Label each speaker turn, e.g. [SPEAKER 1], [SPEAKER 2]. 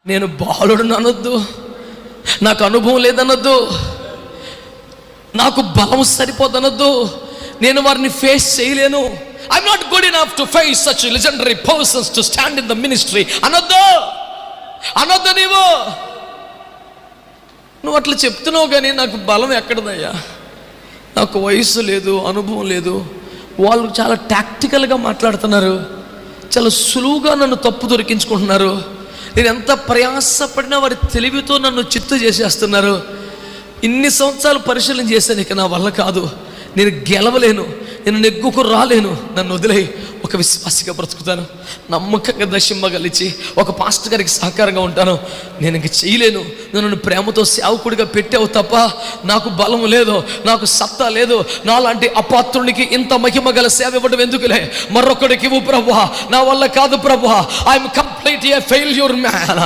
[SPEAKER 1] నేను బాలుడు అనొద్దు, నాకు అనుభవం లేదనొద్దు, నాకు బలం సరిపోదనొద్దు, నేను వారిని ఫేస్ చేయలేను. I'm not good enough to face such legendary persons to stand in the ministry అనొద్దు. నువ్వు అట్లా చెప్తున్నావు కానీ నాకు బలం ఎక్కడదయ్యా, నాకు వయసు లేదు, అనుభవం లేదు. వాళ్ళు చాలా టాక్టికల్గా మాట్లాడుతున్నారు, చాలా సులువుగా నన్ను తప్పు దొరికించుకుంటున్నారు. నేను ఎంత ప్రయాసపడినా వారి తెలివితో నన్ను చిత్తు చేసేస్తున్నారు. ఇన్ని సంవత్సరాలు పరిశీలన చేశాను, ఇక నా వల్ల కాదు, నేను గెలవలేను, నేను నెగ్గుకు రాలేను, నన్ను వదిలేయి, ఒక విశ్వాసిగా బ్రతుకుతాను, నమ్మకంగా దశింపగలిచి ఒక పాస్టర్ గారికి సహకారంగా ఉంటాను. నేను ఇంక చేయలేను, నన్ను ప్రేమతో సేవకుడిగా పెట్టావు తప్ప నాకు బలం లేదు, నాకు సత్తా లేదు, నాలాంటి అపాత్రునికి ఇంత మహిమ గల సేవ ఇవ్వడం ఎందుకులే, మరొకడికి ఇవ్వు ప్రభువా, నా వల్ల కాదు ప్రభువా, I'm completely a failure man.